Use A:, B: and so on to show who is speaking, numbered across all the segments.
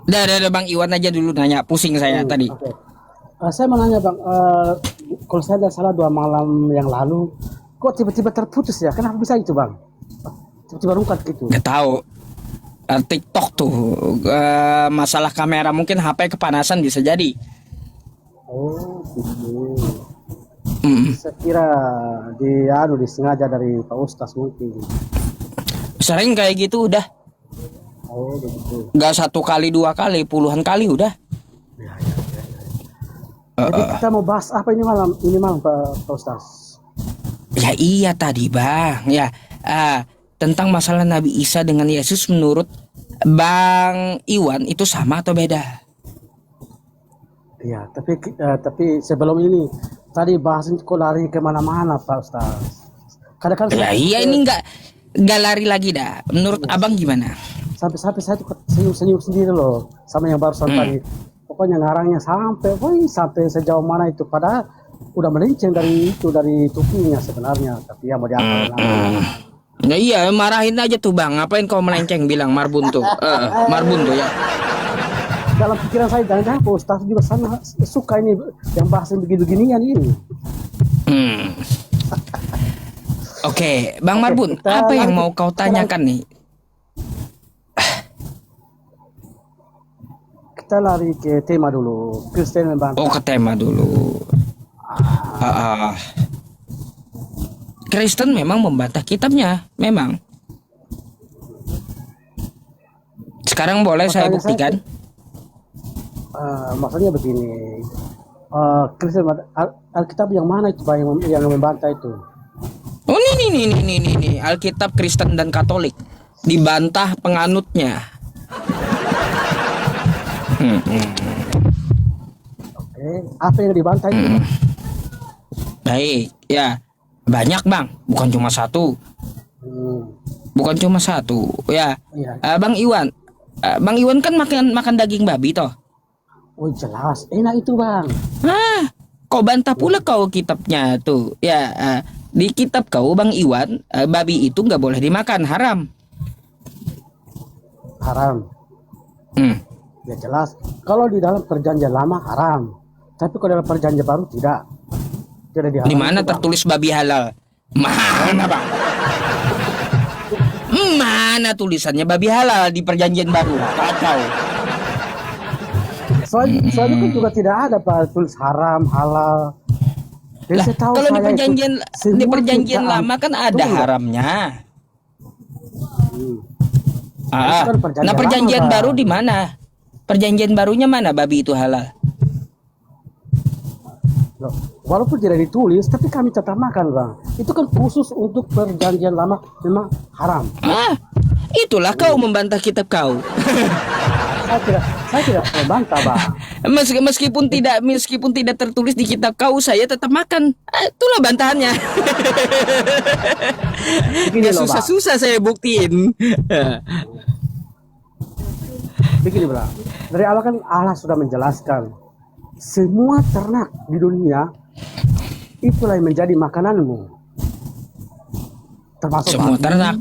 A: Dah, Bang Iwan aja dulu nanya, pusing saya tadi.
B: Oke. Saya mau nanya bang, kalau saya tidak salah 2 malam yang lalu, kok tiba-tiba terputus ya? Kenapa bisa itu bang? Tiba-tiba rungkat gitu.
A: Nggak tahu. TikTok tuh masalah kamera, mungkin HP kepanasan bisa jadi.
B: Oh gitu.
A: Mm.
B: Saya kira disengaja dari Pak Ustaz mungkin.
A: Sering kayak gitu udah.
B: Oh begitu.
A: Nggak 1 kali 2 kali, puluhan kali udah.
B: Ya, ya. Jadi kita mau bahas apa ini malam? Ini malam Pak Ustaz.
A: Ya iya tadi Bang, ya tentang masalah Nabi Isa dengan Yesus menurut Bang Iwan itu sama atau beda?
B: Ya, tapi sebelum ini tadi bahasan kok lari kemana-mana Pak Ustaz. Kadang-kadang
A: Ya iya, ini nggak lari lagi dah. Menurut Abang gimana?
B: sampai saya tuh senyum-senyum sendiri loh sama yang barusan tadi. Pokoknya ngarangnya sampai sejauh mana itu, padahal udah melenceng dari tukinya sebenarnya, tapi ya mau diapa lagi.
A: Ya iya, marahin aja tuh Bang. Ngapain kau melenceng bilang Marbun tuh? Marbun tuh ya.
B: Dalam pikiran saya jangan-jangan Pak Ustaz juga sama suka ini yang bahasan begini-beginian ini.
A: Oke, Bang
B: Oke,
A: Marbun,
B: kita
A: apa yang
B: lari
A: mau kau tanyakan nih?
B: Kita lari ke tema dulu. Kristen membantah.
A: Oh, ke tema dulu. Kristen memang membantah kitabnya, memang. Sekarang boleh saya
B: Pertanyaan
A: buktikan?
B: Maksudnya begini. Kristen Alkitab yang mana itu Pak, yang membantah itu?
A: Oh, nih, Alkitab Kristen dan Katolik dibantah penganutnya.
B: Oke, apa yang dibantah itu? Pak?
A: Baik, ya banyak Bang, bukan cuma satu, ya.
B: Iya.
A: Bang Iwan kan makan daging babi toh.
B: Oh jelas, enak itu Bang.
A: Kau bantah pula kau kitabnya tuh, ya. Di kitab kau Bang Iwan, babi itu nggak boleh dimakan, haram.
B: Haram. Ya jelas. Kalau di dalam perjanjian lama haram, tapi kalau dalam perjanjian baru tidak diharamkan.
A: Di mana tertulis babi halal? Mana Bang? Mana tulisannya babi halal di perjanjian baru? Kacau.
B: Soalnya kan juga tidak ada Pak tulis haram, halal.
A: Lah, kalau di perjanjian lama kan ada haramnya. Nah perjanjian baru di mana? Perjanjian barunya mana babi itu halal?
B: Loh, walaupun tidak ditulis, tapi kami tetap makan Bang. Itu kan khusus untuk perjanjian lama memang haram.
A: Itulah kau membantah kitab kau.
B: Saya tidak membantah Bang.
A: Meskipun tidak tertulis di kitab kau, saya tetap makan. Itulah bantahannya.
B: Begini loh,
A: susah saya buktiin.
B: Begini Bang. Dari awal kan Allah sudah menjelaskan semua ternak di dunia itulah yang menjadi makananmu. Termasuk
A: semua
B: babi,
A: ternak.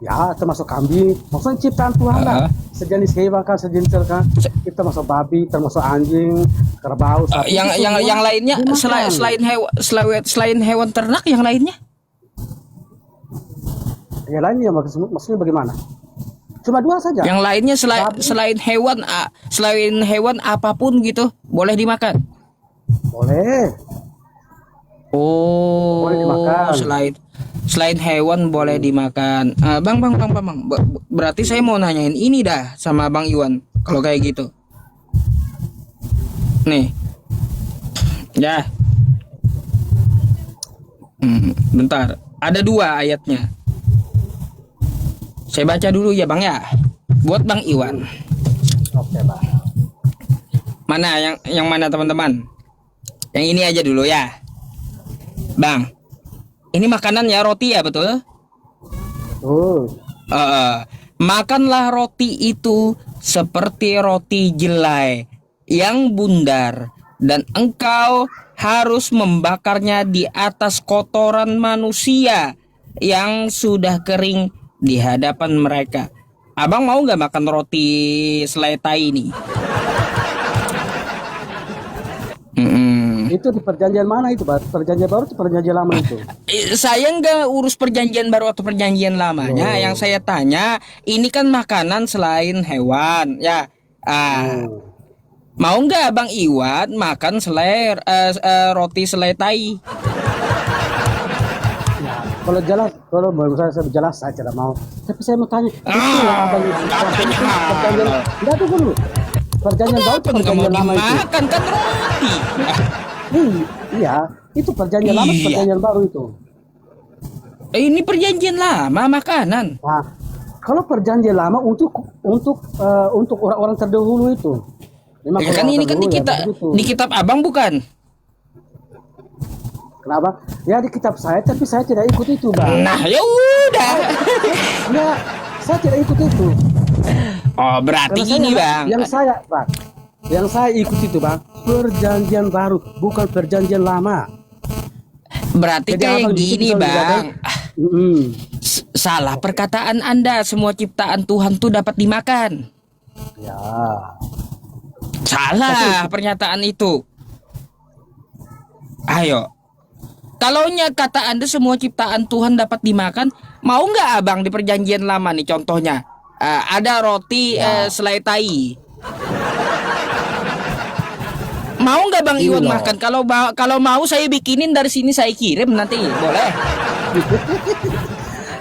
B: Ya, termasuk kambing. Maksudnya ciptaan Tuhan lah. Sejenis hewan kan, sejenis kan. Kita termasuk babi, termasuk anjing, kerbau, sapi.
A: Yang lainnya selain hewan ternak, yang lainnya?
B: Yang lainnya maksudnya bagaimana? Cuma 2 saja.
A: Yang lainnya selain hewan apapun gitu boleh dimakan.
B: Boleh.
A: Oh,
B: boleh dimakan.
A: Selain hewan boleh dimakan. Bang. Berarti saya mau nanyain ini dah sama Bang Iwan. Kalau kayak gitu. Nih. Ya. Bentar. Ada 2 ayatnya. Saya baca dulu ya Bang ya. Buat Bang Iwan.
B: Oke Bang.
A: Mana yang mana teman-teman? Yang ini aja dulu ya. Bang. Ini makanan ya, roti ya, betul? Makanlah roti itu seperti roti jelai yang bundar, dan engkau harus membakarnya di atas kotoran manusia yang sudah kering di hadapan mereka. Abang mau nggak makan roti selai tai ini? Mm-mm.
B: Itu di perjanjian mana itu, Pak? Perjanjian baru atau perjanjian lama itu?
A: Saya nggak urus perjanjian baru atau perjanjian lamanya.
B: Oh.
A: Yang saya tanya, ini kan makanan selain hewan, ya.
B: Oh.
A: Mau nggak Bang Iwan makan roti selai tai?
B: Ya, kalau jelas, kalau menurut saya jelas saya tidak mau. Tapi saya mau tanya, itu yang abang
A: Katanya.
B: perjanjian, enggak tuh dulu. Perjanjian baru atau
A: Kenapa nggak mau
B: perjanjian lama itu?
A: dimakan kan roti?
B: Iya, itu perjanjian lama atau
A: Iya.
B: perjanjian baru itu.
A: Ini perjanjian lama makanan.
B: Nah, kalau perjanjian lama untuk orang-orang terdahulu itu. Memang
A: Ya
B: kalau
A: kan
B: orang
A: ini kan
B: terdahulu ya begitu.
A: di kitab Abang bukan?
B: Kenapa? Ya di kitab saya, tapi saya tidak ikut itu, Bang.
A: Nah, ya udah.
B: Ya, saya tidak ikut itu.
A: Oh, berarti
B: Karena
A: gini,
B: saya,
A: Bang.
B: yang saya ikut itu, Bang, perjanjian baru, bukan perjanjian lama.
A: Berarti
B: Jadi
A: kayak
B: abang di situ
A: gini,
B: bisa
A: Bang. Salah perkataan Anda. Semua ciptaan Tuhan tuh dapat dimakan.
B: Ya,
A: Salah pernyataan itu. Ayo. Kalaunya kata Anda semua ciptaan Tuhan dapat dimakan, mau nggak Abang di perjanjian lama nih contohnya? Ada roti selai tai. Mau nggak Bang
B: Ini
A: Iwan
B: loh.
A: makan? Kalau mau saya bikinin dari sini saya kirim nanti, boleh?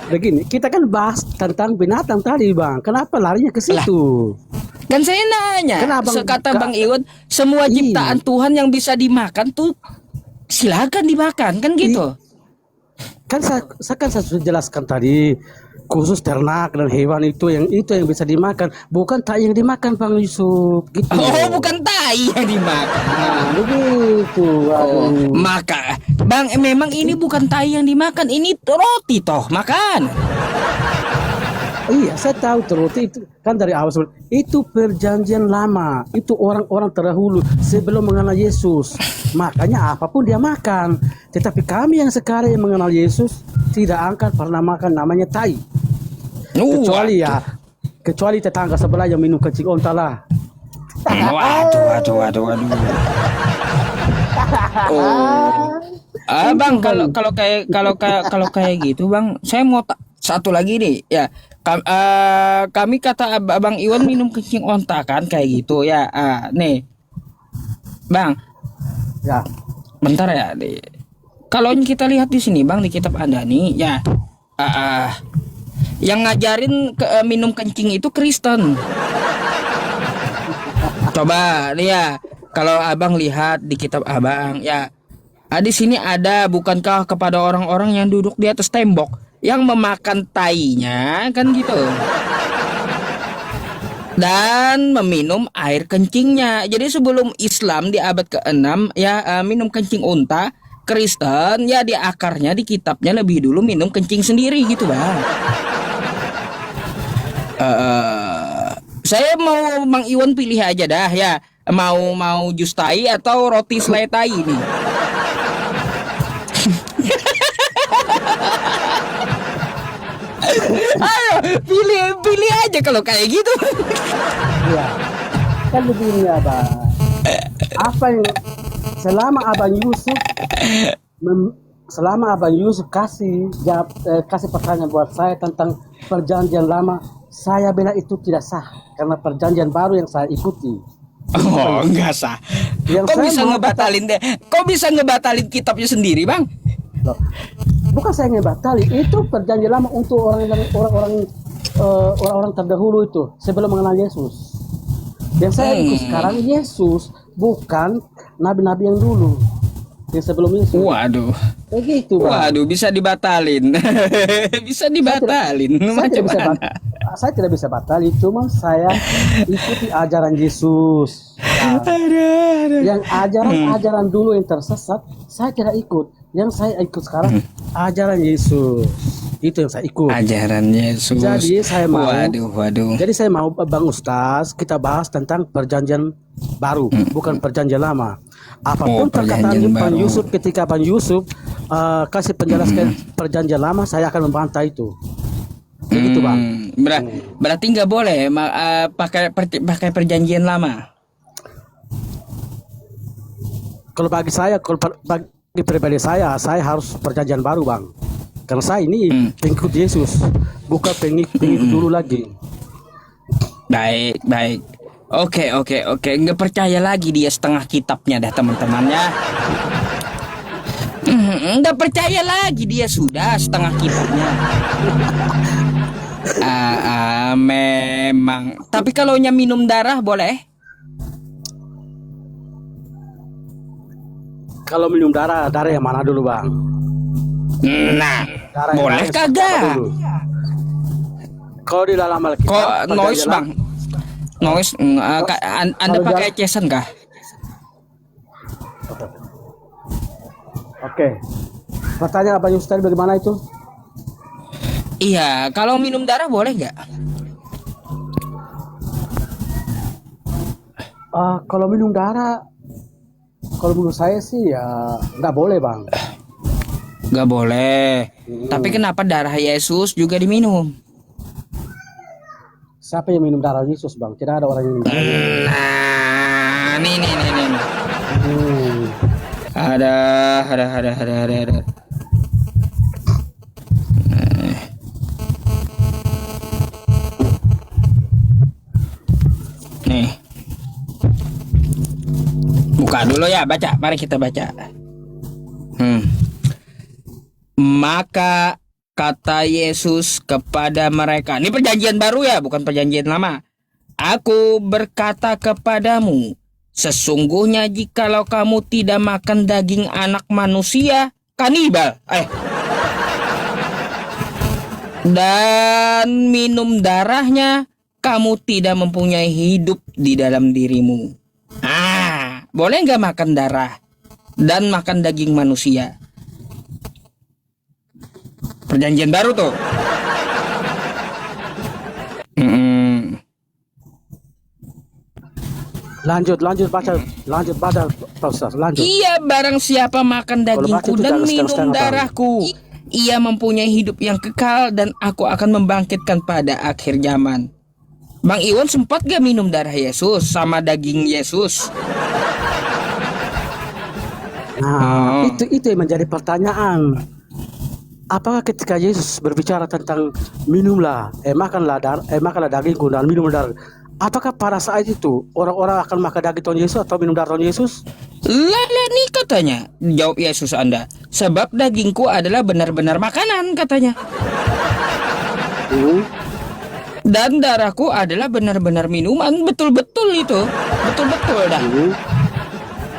B: begini, kita kan bahas tentang binatang tadi, Bang. Kenapa larinya ke situ?
A: Kan saya nanya,
B: Kan Abang-
A: kata
B: Ka-
A: Bang Iwan, semua
B: Iya.
A: ciptaan Tuhan yang bisa dimakan tuh silakan dimakan, kan gitu.
B: Kan saya sudah jelaskan tadi, khusus ternak dan hewan itu yang bisa dimakan, bukan tak yang dimakan, Bang Yusuf. Gitu.
A: Oh, bukan tai yang dimakan.
B: Nah, begitu.
A: Oh,
B: Aduh.
A: maka Bang, memang ini bukan tai yang dimakan, ini roti toh, makan.
B: Iya, saya tahu roti itu kan dari awal itu perjanjian lama, itu orang-orang terdahulu sebelum mengenal Yesus. Makanya apapun dia makan. Tetapi kami yang sekarang yang mengenal Yesus tidak akan pernah makan namanya tai. Kecuali tetangga sebelah yang minum kencing onta lah.
A: Waduh. Oh. Bang, kalau kayak gitu, Bang, saya mau satu lagi nih, ya. Kami kata Abang Iwan minum kencing onta kan kayak gitu ya. Nih. Bang,
B: Ya.
A: bentar ya, nih. Kalau kita lihat di sini, Bang, di kitab Anda nih, ya. Yang ngajarin minum kencing itu Kristen. Coba nih ya, kalau Abang lihat di kitab Abang, ya. Di sini ada, bukankah kepada orang-orang yang duduk di atas tembok yang memakan tainya, kan gitu. Dan meminum air kencingnya. Jadi sebelum Islam di abad ke-6 ya minum kencing unta, Kristen ya di akarnya di kitabnya lebih dulu minum kencing sendiri gitu, Bang. Saya mau Mang Iwan pilih aja dah ya. Mau jus tai atau roti selai tai ini. Ayo, pilih aja kalau kayak gitu.
B: Iya. Kan begini, Abang. Apa yang selama Abang Yusuf kasih pertanyaan buat saya tentang perjanjian lama, saya bilang itu tidak sah karena perjanjian baru yang saya ikuti.
A: Oh, enggak sah.
B: Yang
A: Kok
B: saya
A: bisa
B: mau
A: ngebatalin deh? Kok bisa ngebatalin kitabnya sendiri, Bang?
B: Loh, bukan saya ngebatali, itu perjanjian lama untuk orang-orang terdahulu itu sebelum mengenal Yesus. Yang saya ikut sekarang Yesus, bukan nabi-nabi yang dulu, yang sebelum Yesus.
A: Waduh.
B: Begitu, Bang.
A: Waduh, bisa dibatalin. Bisa dibatalin.
B: Saya tidak bisa batali, cuma saya ikuti ajaran Yesus. Nah, yang ajaran dulu yang tersesat, saya tidak ikut. Yang saya ikut sekarang ajaran Yesus. Itu yang saya ikut.
A: Ajaran Yesus.
B: Jadi saya mau.
A: Waduh.
B: Jadi saya mau, Bang Ustaz, kita bahas tentang perjanjian baru, bukan perjanjian lama. Apapun perkataan Bang Yusuf ketika Bang Yusuf kasih penjelasan perjanjian lama, saya akan membantah itu. Begitu bang.
A: Berarti nggak boleh pakai perjanjian lama.
B: Kalau bagi saya, bagi pribadi saya harus perjanjian baru bang. Karena saya ini pengikut Yesus, bukan pengikut dulu lagi.
A: Baik, baik. Oke. Nggak percaya lagi dia setengah kitabnya dah teman-temannya. Nggak percaya lagi dia sudah setengah kitabnya. Memang. Tapi kalau minum darah boleh?
B: Kalau minum darah yang mana dulu bang?
A: Nah,
B: Darah
A: boleh
B: yang
A: kagak?
B: dulu. Kalau di dalam Alkitab,
A: Kok noise
B: perjanjian
A: bang? Noise? Anda
B: kalau
A: pakai cesan kah?
B: Oke. Pertanyaan Abang Yus tadi bagaimana itu?
A: Iya, kalau minum darah boleh nggak?
B: Kalau minum darah, kalau menurut saya sih ya nggak boleh bang.
A: Nggak boleh. Tapi kenapa darah Yesus juga diminum?
B: Siapa yang minum darah Yesus bang? Tidak ada orang yang minum darah Yesus.
A: Nah, nih.
B: Hmm.
A: Ada. Nih. Buka dulu ya, baca. Mari kita baca. Maka kata Yesus kepada mereka. Ini perjanjian baru ya, bukan perjanjian lama. Aku berkata kepadamu, sesungguhnya jikalau kamu tidak makan daging anak manusia, kanibal. Dan minum darahnya, kamu tidak mempunyai hidup di dalam dirimu. Boleh nggak makan darah dan makan daging manusia? Perjanjian baru tuh.
B: Lanjut baca Pak Ustaz, lanjut.
A: Iya, barang siapa makan dagingku dan minum darahku, ia mempunyai hidup yang kekal dan aku akan membangkitkan pada akhir zaman. Bang Iwan sempat gak minum darah Yesus sama daging Yesus?
B: Nah, itu yang menjadi pertanyaan. Apakah ketika Yesus berbicara tentang makanlah dagingku dan minum darah, apakah pada saat itu orang-orang akan makan daging Tuhan Yesus atau minum darah Tuhan Yesus?
A: Lah nih katanya, jawab Yesus Anda, sebab dagingku adalah benar-benar makanan katanya. Dan darahku adalah benar-benar minuman, betul-betul itu, betul-betul dah.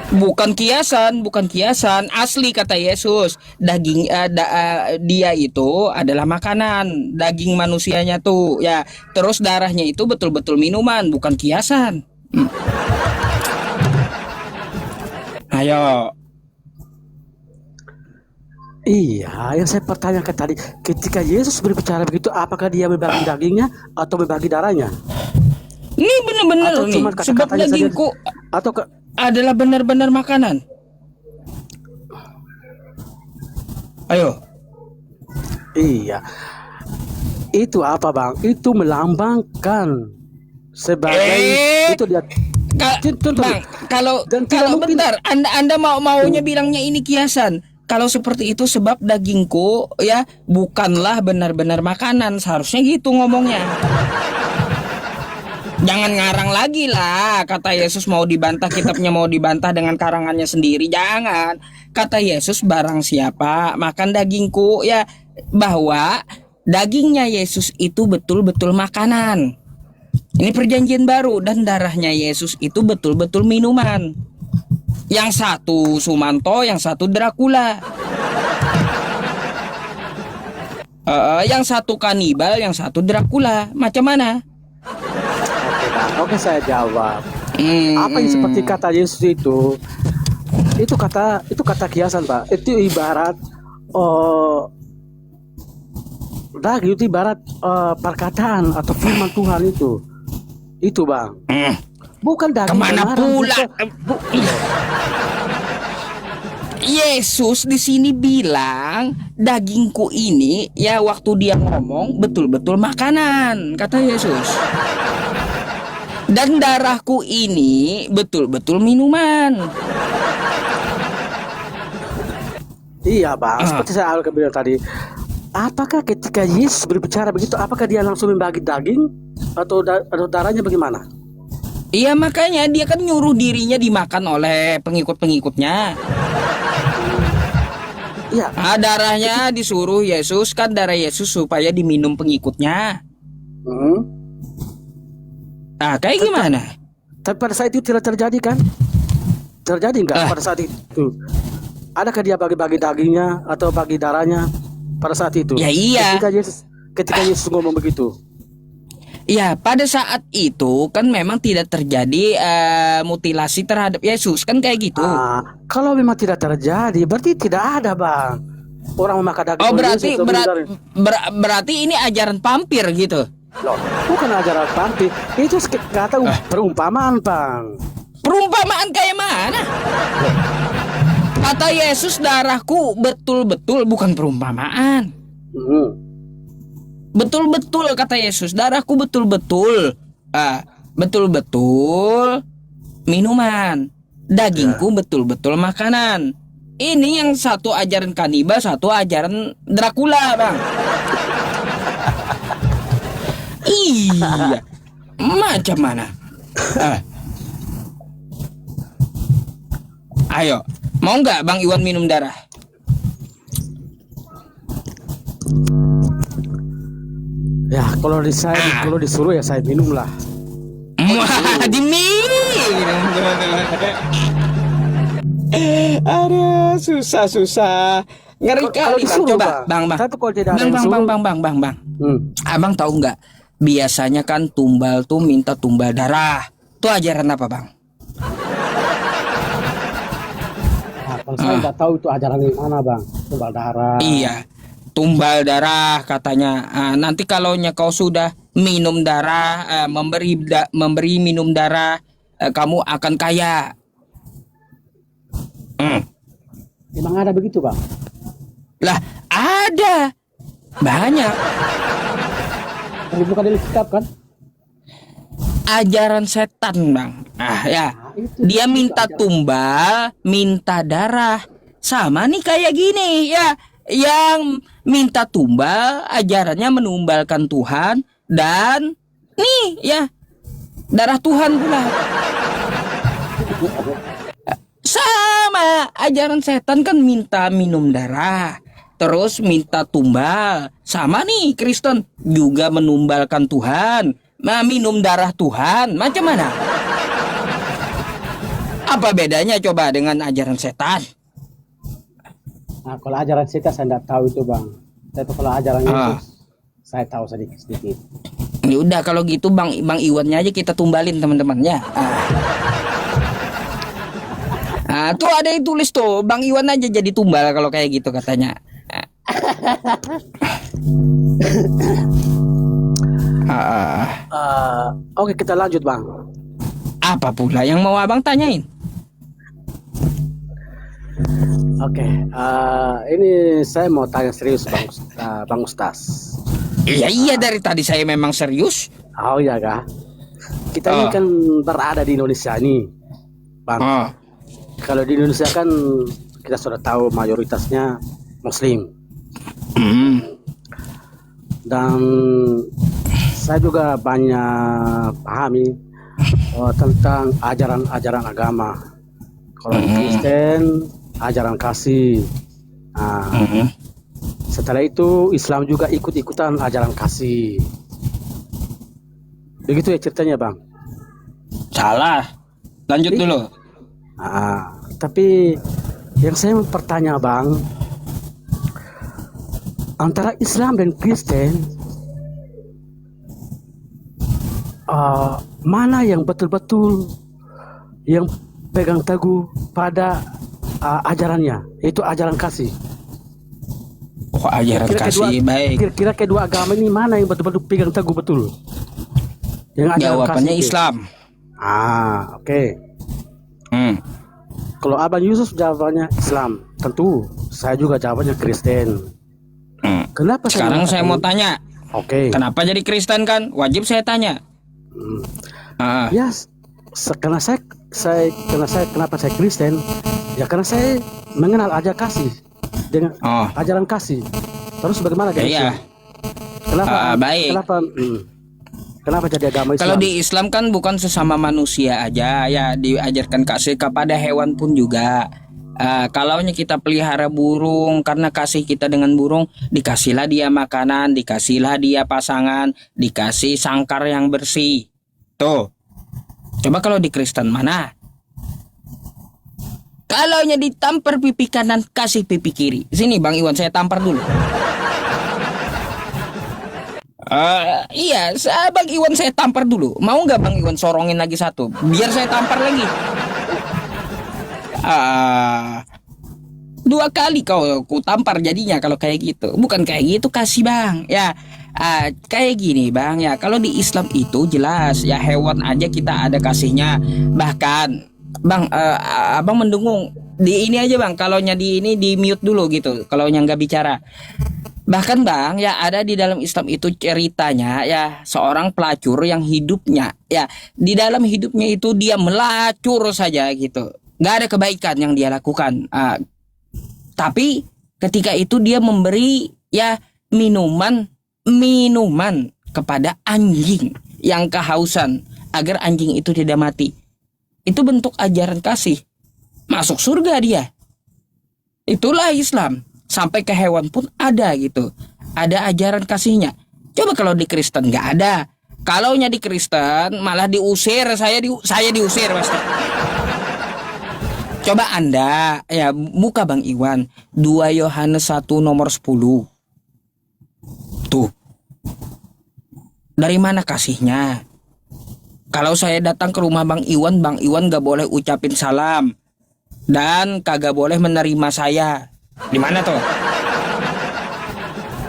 A: Bukan kiasan, asli kata Yesus. Daging dia itu adalah makanan, daging manusianya tuh ya. Terus darahnya itu betul-betul minuman, bukan kiasan. Ayo.
B: Iya, yang saya pertanyakan tadi, ketika Yesus berbicara begitu, apakah dia membagi dagingnya atau membagi darahnya?
A: Ini benar-benar nih, sebab dagingku adalah benar-benar makanan. Ayo.
B: Iya. Itu apa bang? Itu melambangkan sebagai itu dia.
A: Bang, kalau bentar, Anda maunya bilangnya ini kiasan. Kalau seperti itu sebab dagingku ya bukanlah benar-benar makanan, seharusnya gitu ngomongnya. Jangan ngarang lagi lah. Kata Yesus mau dibantah, kitabnya mau dibantah dengan karangannya sendiri. Jangan. Kata Yesus barang siapa makan dagingku ya, bahwa dagingnya Yesus itu betul-betul makanan. Ini perjanjian baru. Dan darahnya Yesus itu betul-betul minuman. Yang satu Sumanto, yang satu Dracula. Yang satu kanibal, yang satu Dracula. Macam mana?
B: Oke, saya jawab. Apa yang seperti kata Yesus itu kata kiasan, Pak. Itu ibarat daging itu ibarat perkataan atau firman Tuhan itu. Itu, Bang. Bukan daging.
A: Kemana pula? Yesus di sini bilang dagingku ini ya waktu dia ngomong betul-betul makanan kata Yesus. Dan darahku ini betul-betul minuman.
B: Iya bang, seperti saya awal bilang tadi. Apakah ketika Yesus berbicara begitu, apakah dia langsung membagi daging atau darahnya bagaimana?
A: Iya makanya dia kan nyuruh dirinya dimakan oleh pengikut-pengikutnya.
B: Iya.
A: Darahnya disuruh Yesus kan darah Yesus supaya diminum pengikutnya. Kayak gimana?
B: Tapi pada saat itu tidak terjadi kan? Terjadi nggak pada saat itu? Adakah dia bagi-bagi dagingnya atau bagi darahnya pada saat itu?
A: Ya iya.
B: Ketika Yesus ngomong begitu.
A: Ya pada saat itu kan memang tidak terjadi mutilasi terhadap Yesus kan kayak gitu.
B: Kalau memang tidak terjadi berarti tidak ada bang orang memakan daging.
A: Oh berarti ini ajaran pampir gitu.
B: Loh, bukan ajaran pampir, itu kata perumpamaan bang.
A: Perumpamaan kayak mana? Kata Yesus darahku betul-betul bukan perumpamaan. Betul-betul kata Yesus darahku betul-betul betul-betul minuman, dagingku betul-betul makanan. Ini yang satu ajaran kanibal, satu ajaran Dracula bang. Iya, macam mana? Ayo, mau nggak Bang Iwan minum darah?
B: Ya, kalau kalau disuruh ya saya minum lah.
A: Diminum teman-teman. Aduh, susah. Ngeri kali bang. Coba, bang.
B: Tapi kalau tidak ada
A: bang. Abang tahu nggak? Biasanya kan tumbal tuh minta tumbal darah. Itu ajaran apa bang?
B: Kalau saya nggak tahu itu ajaran yang mana bang, tumbal darah.
A: Iya, tumbal darah katanya. Nanti kalau kau sudah minum darah, memberi minum darah, kamu akan kaya.
B: Emang ada begitu bang?
A: Lah ada banyak.
B: Bukan dari kitab kan?
A: Ajaran setan bang. Dia minta tumbal, minta darah. Sama nih kayak gini ya. Yang minta tumbal ajarannya menumbalkan Tuhan dan nih ya darah Tuhan pula. Sama ajaran setan kan minta minum darah, terus minta tumbal. Sama nih Kristen juga menumbalkan Tuhan, minum darah Tuhan. Macam mana? Apa bedanya coba dengan ajaran setan?
B: Nah, kalau ajaran setan saya tidak tahu itu bang. Tapi kalau ajaran Yesus saya tahu sedikit.
A: Ya udah kalau gitu bang Iwannya aja kita tumbalin teman-temannya. Tuh ada yang tulis tuh Bang Iwan aja jadi tumbal kalau kayak gitu katanya.
B: Oke, kita lanjut bang.
A: Apa pula yang mau abang tanyain?
B: Oke, ini saya mau tanya serius bang Ustaz.
A: Iya dari tadi saya memang serius.
B: Oh iya kah? Kita ini kan berada di Indonesia nih bang. Kalau di Indonesia kan kita sudah tahu mayoritasnya Muslim. Dan saya juga banyak pahami tentang ajaran-ajaran agama. Kalau di Kristen ajaran kasih. Setelah itu Islam juga ikut-ikutan ajaran kasih. Begitu ya ceritanya bang?
A: Salah. Lanjut dulu.
B: Tapi yang saya bertanya bang, antara Islam dan Kristen mana yang betul-betul yang pegang teguh pada ajarannya, itu ajaran kasih.
A: Oh ajaran kasih baik.
B: Kira-kira kedua agama ini mana yang betul-betul pegang teguh betul? Yang
A: jawabannya Islam.
B: Oke. Kalau Abang Yusuf jawabannya Islam, tentu saya juga jawabannya Kristen. Kenapa
A: Sekarang saya mau tanya,
B: Oke.
A: kenapa jadi Kristen kan? Wajib saya tanya.
B: Ya, karena saya kenapa saya Kristen? Ya karena saya mengenal ajaran kasih dengan ajaran kasih. Terus bagaimana guys?
A: Iya.
B: Kenapa?
A: Baik.
B: Kenapa jadi agama Islam?
A: Kalau di Islam kan bukan sesama manusia aja ya, diajarkan kasih kepada hewan pun juga. Kalau kita pelihara burung, karena kasih kita dengan burung, dikasihlah dia makanan, dikasihlah dia pasangan, dikasih sangkar yang bersih. Tuh. Coba kalau di Kristen mana? Kalau ditampar pipi kanan, kasih pipi kiri. Sini Bang Iwan, saya tampar dulu. Iya, Bang Iwan saya tampar dulu. Mau nggak Bang Iwan sorongin lagi satu? Biar saya tampar lagi. 2 kali ku tampar jadinya kalau kayak gitu. Bukan kayak gitu kasih Bang. Ya, kayak gini Bang ya. Kalau di Islam itu jelas ya, hewan aja kita ada kasihnya. Bahkan Bang, Abang mendengung di ini aja Bang. Kalau di ini di mute dulu gitu. Kalau nggak bicara. Bahkan Bang ya, ada di dalam Islam itu ceritanya ya, seorang pelacur yang hidupnya ya, di dalam hidupnya itu dia melacur saja gitu, nggak ada kebaikan yang dia lakukan. Tapi ketika itu dia memberi ya minuman kepada anjing yang kehausan agar anjing itu tidak mati. Itu bentuk ajaran kasih, masuk surga dia. Itulah Islam. Sampai ke hewan pun ada gitu, ada ajaran kasihnya. Coba kalau di Kristen nggak ada. Kalau di Kristen malah diusir, saya diusir pasti. Coba Anda ya buka Bang Iwan 2 Yohanes 1 nomor 10. Tuh. Dari mana kasihnya? Kalau saya datang ke rumah Bang Iwan nggak boleh ucapin salam dan kagak boleh menerima saya. Di mana tuh?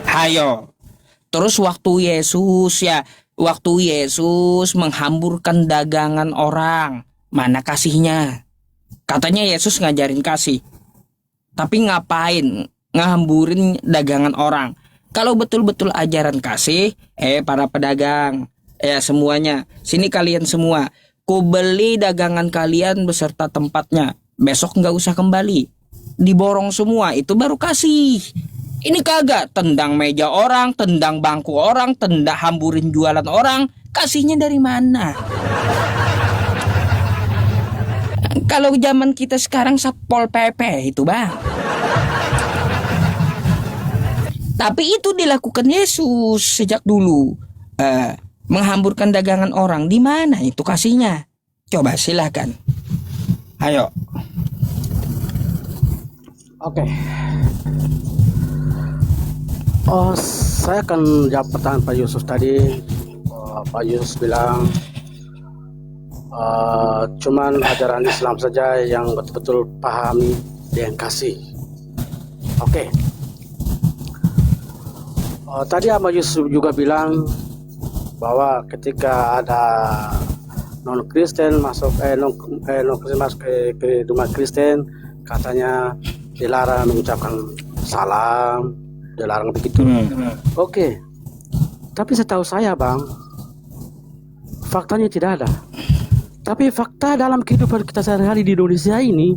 A: Hayo. Terus waktu Yesus menghamburkan dagangan orang, mana kasihnya? Katanya Yesus ngajarin kasih. Tapi ngapain ngehamburin dagangan orang? Kalau betul-betul ajaran kasih, para pedagang, semuanya, sini kalian semua, ku beli dagangan kalian beserta tempatnya. Besok nggak usah kembali. Diborong semua, itu baru kasih. Ini kagak, tendang meja orang, tendang bangku orang, hamburin jualan orang. Kasihnya dari mana? Kalau zaman kita sekarang Satpol PP itu Bang. Tapi itu dilakukan Yesus sejak dulu. Menghamburkan dagangan orang, di mana itu kasihnya? Coba silakan. Ayo.
B: Oke. Saya akan jawab pertanyaan Pak Yusuf tadi. Pak Yusuf bilang cuman ajaran Islam saja yang betul-betul pahami dengan kasih. Oke. Tadi Pak Yusuf juga bilang bahwa ketika ada non Kristen masuk ke rumah Kristen, katanya dilarang mengucapkan salam, dilarang begitu. Oke. Tapi setahu saya Bang, faktanya tidak ada. Tapi fakta dalam kehidupan kita sehari-hari di Indonesia ini,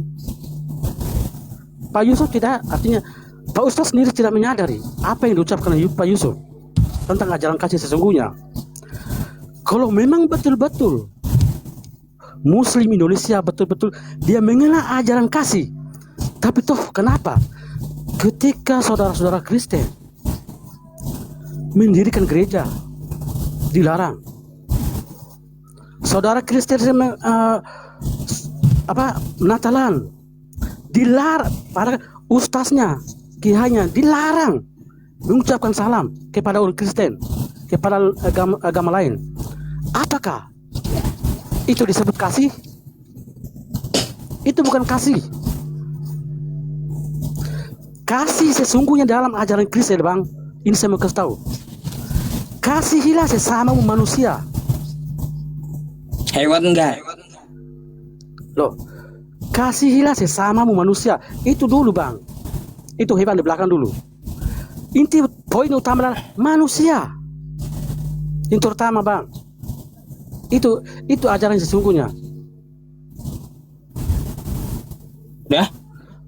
B: Pak Yusuf tidak, artinya Pak Ustaz sendiri tidak menyadari apa yang diucapkan Pak Yusuf tentang ajaran kasih sesungguhnya. Kalau memang betul-betul Muslim Indonesia betul-betul dia mengenal ajaran kasih, tapi toh kenapa ketika saudara-saudara Kristen mendirikan gereja dilarang? Saudara Kristen Natalan dilarang, para ustaznya, kiainya dilarang mengucapkan salam kepada orang Kristen, kepada agama lain. Apakah itu disebut kasih? Itu bukan kasih. Kasih sesungguhnya dalam ajaran Kristen Bang, ini saya mau kasih tahu. Kasihilah sesama manusia.
A: Hewan enggak?
B: Loh, Kasihilah sesamamu manusia. Itu dulu bang. Itu hebat di belakang dulu. Inti poin utama adalah manusia. Itu pertama bang. Itu ajaran sesungguhnya.
A: Udah?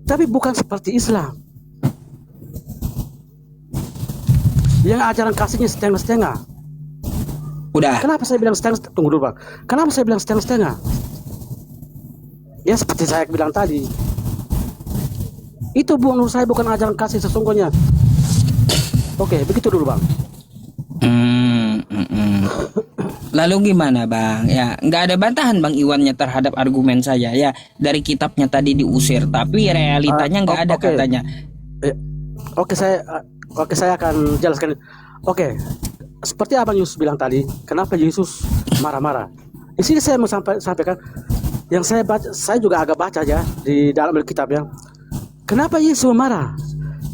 B: Tapi bukan seperti Islam. Yang ajaran kasihnya setengah-setengah.
A: Udah.
B: Kenapa saya bilang setengah? Tunggu dulu bang. Kenapa saya bilang setengah-setengah? Ya seperti saya bilang tadi. Itu menurut saya bukan ajaran kasih sesungguhnya. Oke, begitu dulu bang.
A: Lalu gimana bang? Ya nggak ada bantahan bang Iwannya terhadap argumen saya ya. Dari kitabnya tadi diusir, tapi realitanya nggak ada katanya.
B: Oke saya akan jelaskan. Oke, seperti Abang Yusuf bilang tadi, kenapa Yesus marah-marah? Di sini saya mau sampaikan yang saya baca, saya juga agak baca ya di dalam Alkitab ya. Kenapa Yesus marah?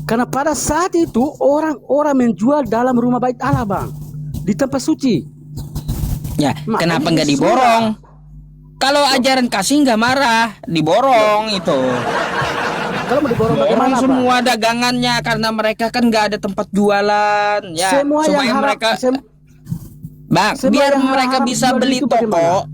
B: Karena pada saat itu orang-orang menjual dalam rumah bait Allah bang, di tempat suci.
A: Ya, kenapa nggak diborong? Kalau ajaran kasih nggak marah, diborong itu.
B: Kalau mau diborong
A: Borong
B: bagaimana
A: semua dagangannya karena mereka kan nggak ada tempat jualan. Ya,
B: Semua yang
A: supaya
B: harap-
A: mereka,
B: sem-
A: bang,
B: semua
A: biar
B: yang
A: mereka
B: harap
A: bisa
B: jual
A: beli
B: itu
A: toko.
B: bagaimana?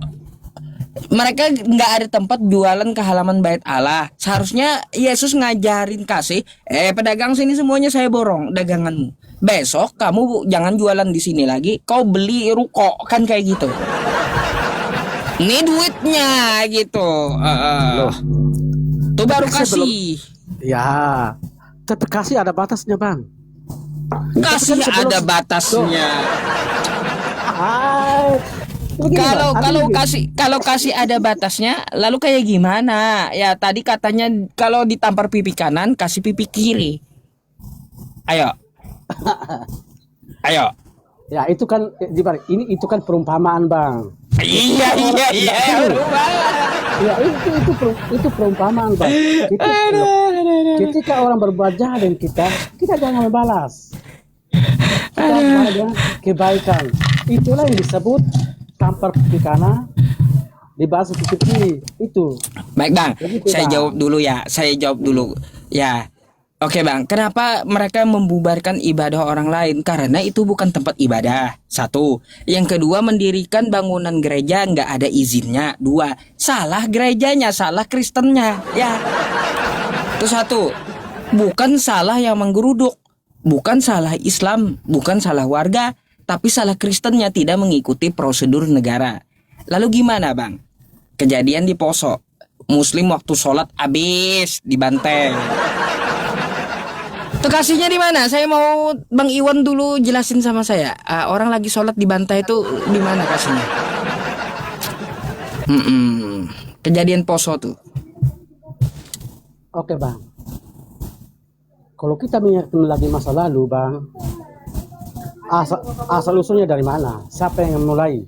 A: Mereka nggak ada tempat jualan ke halaman bait Allah. Seharusnya Yesus ngajarin kasih. Pedagang sini semuanya saya borong daganganmu. Besok kamu jangan jualan di sini lagi. Kau beli ruko kan kayak gitu. Ini duitnya gitu.
B: Loh.
A: Tuh baru
B: Kasih
A: kasih.
B: Ya, tapi kasih ada batasnya bang.
A: Kasih
B: Tapi kan sebelum-
A: ada batasnya.
B: Hai. Begini,
A: Kalau
B: Bang.
A: kalau
B: Begini.
A: kalau kasih ada batasnya, lalu kayak gimana? Ya tadi katanya kalau ditampar pipi kanan, kasih pipi kiri. Ayo. Ayo.
B: Ya itu kan ini itu kan perumpamaan bang.
A: Iya.
B: Ya itu perumpamaan bang. Ketika orang berbuat jahat dengan kita jangan membalas. Kita harus dengan kebaikan. Itulah yang disebut tampar pipi kanan, dibalas pipi kiri. Itu.
A: Baik bang,
B: Begitu,
A: saya
B: Bang.
A: jawab dulu ya. Saya jawab dulu. Ya. Oke bang, kenapa mereka membubarkan ibadah orang lain? Karena itu bukan tempat ibadah. Satu. Yang kedua, mendirikan bangunan gereja nggak ada izinnya. Dua, salah gerejanya, salah Kristennya. Ya. Itu satu. Bukan salah yang menggeruduk, bukan salah Islam, bukan salah warga, tapi salah Kristennya tidak mengikuti prosedur negara. Lalu gimana bang? Kejadian di Poso, Muslim waktu sholat habis dibantai. Itu kasihnya di mana? Saya mau Bang Iwan dulu jelasin sama saya. Orang lagi sholat dibantai itu di mana kasihnya? Kejadian Poso tuh.
B: Oke bang. Kalau kita mengingatkan lagi masa lalu bang, asal usulnya dari mana? Siapa yang mulai?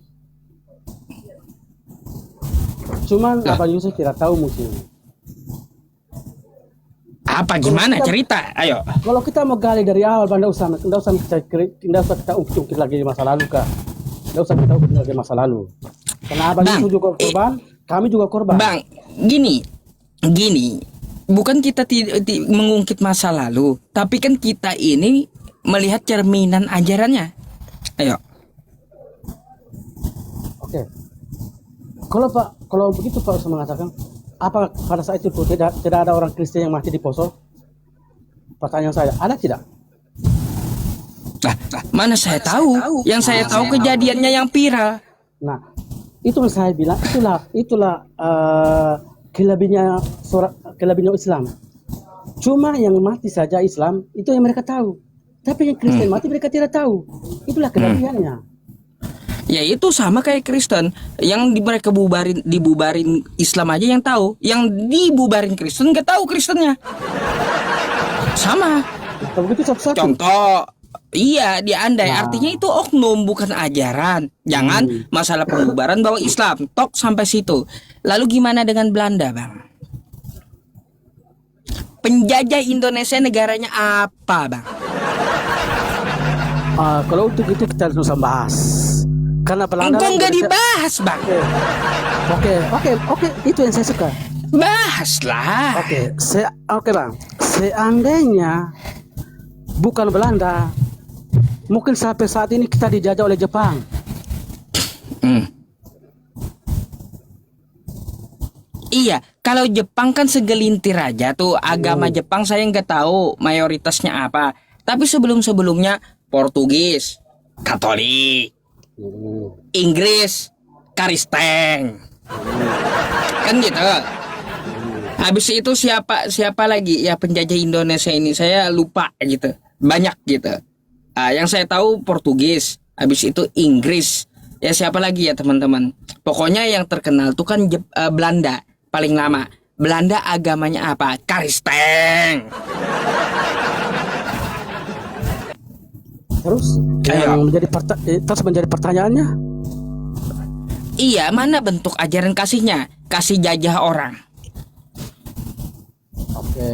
B: Cuman Abang Yusuf tidak tahu mungkin.
A: Apa gimana cerita? Ayo.
B: Kalau kita mau gali dari awal, bang, tidak usah kita ungkit lagi di masa lalu kak. Tidak usah kita ungkit lagi masa lalu. Karena Abang
A: Bang,
B: Yusuf juga korban, kami juga korban.
A: Bang, gini. Bukan kita mengungkit masa lalu, tapi kan kita ini melihat cerminan ajarannya. Ayo.
B: Oke. Kalau begitu Pak Usman mengatakan, apa pada saat itu tidak ada orang Kristen yang mati di Poso? Pertanyaan saya, ada tidak?
A: Lah, mana saya tahu? Yang saya tahu kejadiannya yang viral.
B: Nah, itu yang saya bilang, itulah kelebihannya Islam. Cuma yang mati saja Islam itu yang mereka tahu. Tapi yang Kristen mati mereka tidak tahu. Itulah kelebihannya.
A: Ya itu sama kayak Kristen. Yang mereka dibubarin Islam aja yang tahu. Yang dibubarin Kristen nggak tahu Kristennya. Sama.
B: Kalau begitu satu-satu.
A: Contoh, iya diandai. Artinya itu oknum bukan ajaran. Jangan masalah pembubaran bawa Islam. Tok sampai situ. Lalu gimana dengan Belanda, Bang? Penjajah Indonesia negaranya apa, Bang?
B: Kalau untuk itu kita harus bahas. Karena Belanda
A: Engkau nggak dibahas, Bang.
B: Oke, itu yang saya suka.
A: Bahaslah.
B: Oke bang, seandainya bukan Belanda, mungkin sampai saat ini kita dijajah oleh Jepang.
A: Iya, kalau Jepang kan segelintir aja tuh. Agama Jepang saya nggak tahu mayoritasnya apa. Tapi sebelum-sebelumnya Portugis, Katolik, Inggris, Kristen, kan gitu. Habis itu siapa lagi ya penjajah Indonesia ini? Saya lupa gitu. Banyak gitu. Yang saya tahu Portugis, habis itu Inggris. Ya siapa lagi ya teman-teman? Pokoknya yang terkenal tuh kan Belanda paling lama. Belanda agamanya apa? Kristen.
B: Terus terus menjadi pertanyaannya,
A: Iya, mana bentuk ajaran kasihnya? Kasih jajah orang.
B: oke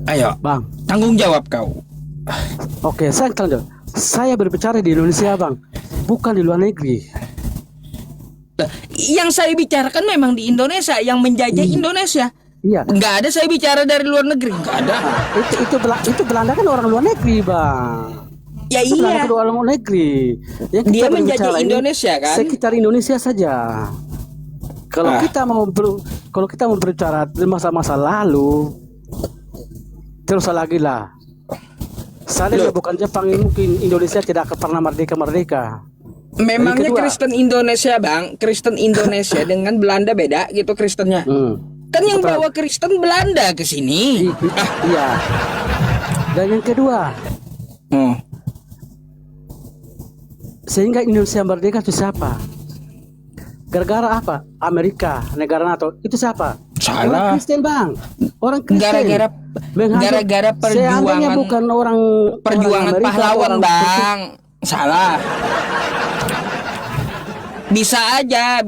A: Ayo,
B: bang,
A: tanggung jawab kau.
B: saya berbicara di Indonesia bang, bukan di luar negeri.
A: Yang saya bicarakan memang di Indonesia, yang menjajah Indonesia.
B: Iya.
A: Nggak ada saya bicara dari luar negeri, nggak ada.
B: Itu Belanda kan orang luar negeri bang.
A: Ya
B: Itu Belanda
A: iya.
B: kan orang luar negeri. Yang kita
A: Dia menjajah
B: berbicara ini
A: Indonesia kan?
B: sekitar Indonesia saja. Kalau
A: Ah.
B: kita mau berbicara di masa-masa lalu, terus lagi lah. Seandainya bukan Jepang, mungkin Indonesia tidak akan pernah merdeka.
A: Memangnya
B: Yang kedua.
A: Kristen Indonesia bang, Kristen Indonesia dengan Belanda beda gitu Kristennya. Kan yang
B: Betul.
A: bawa Kristen Belanda ke sini.
B: Iya. Dan yang kedua,
A: Oh.
B: sehingga Indonesia merdeka itu siapa? Gara-gara apa? Amerika, negara NATO. Itu siapa?
A: Salah.
B: Orang Kristen bang. Orang Kristen.
A: Gara-gara
B: Seandainya bukan
A: perjuangan
B: Amerika,
A: pahlawan
B: orang
A: bang. Salah. Bisa aja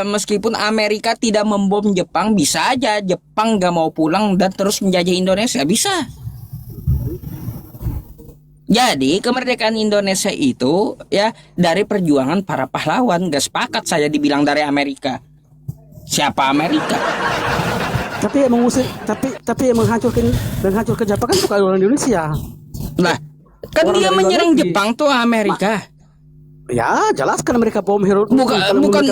A: meskipun Amerika tidak membom Jepang, bisa aja Jepang gak mau pulang dan terus menjajah Indonesia, bisa. Jadi kemerdekaan Indonesia itu ya dari perjuangan para pahlawan. Gak sepakat saya dibilang dari Amerika. Siapa Amerika?
B: Tapi yang yang menghancurkan Jepang kan bukan orang Indonesia.
A: Lah, kan
B: Orang
A: dia
B: dari luar
A: menyerang
B: negeri.
A: Jepang tuh Amerika.
B: Ya, jelaskan mereka bom Hiroshima.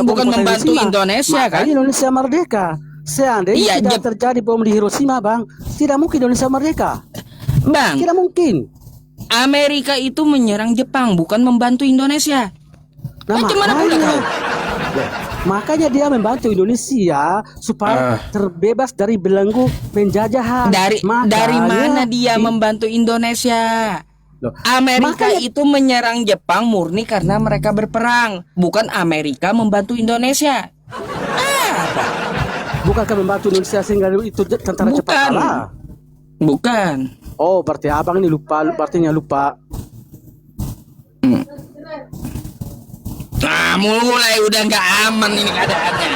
A: Bukan membantu Indonesia kan?
B: Makanya Indonesia merdeka. Seandainya
A: Iya,
B: tidak terjadi bom di Hiroshima, bang, tidak mungkin Indonesia merdeka.
A: Bang,
B: Tidak mungkin.
A: Amerika itu menyerang Jepang, bukan membantu Indonesia.
B: Nah,
A: Gimana pula kau?
B: Makanya dia membantu Indonesia supaya terbebas dari belenggu penjajahan.
A: Dari mana dia membantu Indonesia?
B: Loh,
A: Amerika
B: makanya-
A: itu menyerang Jepang murni karena mereka berperang, bukan Amerika membantu Indonesia.
B: Bukankah membantu Indonesia sehingga itu tentara Jepang
A: Bukan.
B: kalah?
A: Bukan.
B: Oh, berarti abang ini lupa.
A: Nah, mulai udah nggak aman ini keadaannya.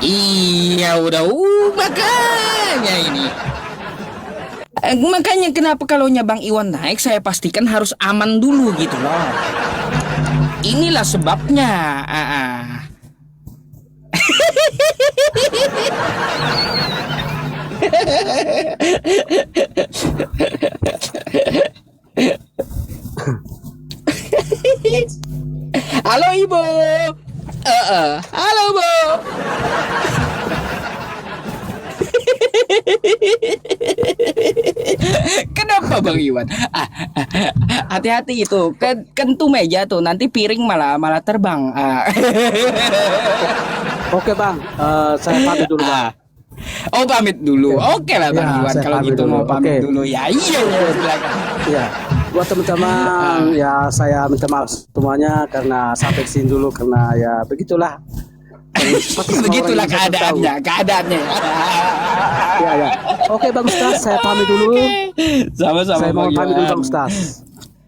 A: Iya, udah makanya ini. Makanya kenapa kalau Bang Iwan naik saya pastikan harus aman dulu gitu loh. Inilah sebabnya. Halo Ibu. Halo Bu. Kenapa Bang Iwan? Hati-hati itu. Kan tuh meja tuh nanti piring malah terbang.
B: Oke bang, saya pamit dulu bang.
A: Oh pamit dulu. Oke lah Bang
B: Ya,
A: Iwan
B: saya
A: kalau
B: pamit
A: gitu
B: dulu.
A: mau pamit
B: Oke.
A: dulu ya. Iya silakan.
B: Ya, buat teman-teman ya saya minta maaf semuanya karena sampai sini dulu karena ya begitulah. Seperti semua
A: Begitulah
B: orang Indonesia tahu.
A: keadaannya.
B: Ya. Oke Bang Ustaz, saya pamit dulu.
A: Sama-sama
B: Saya mau
A: Bang
B: pamit dulu
A: Iwan.
B: Bang Ustaz.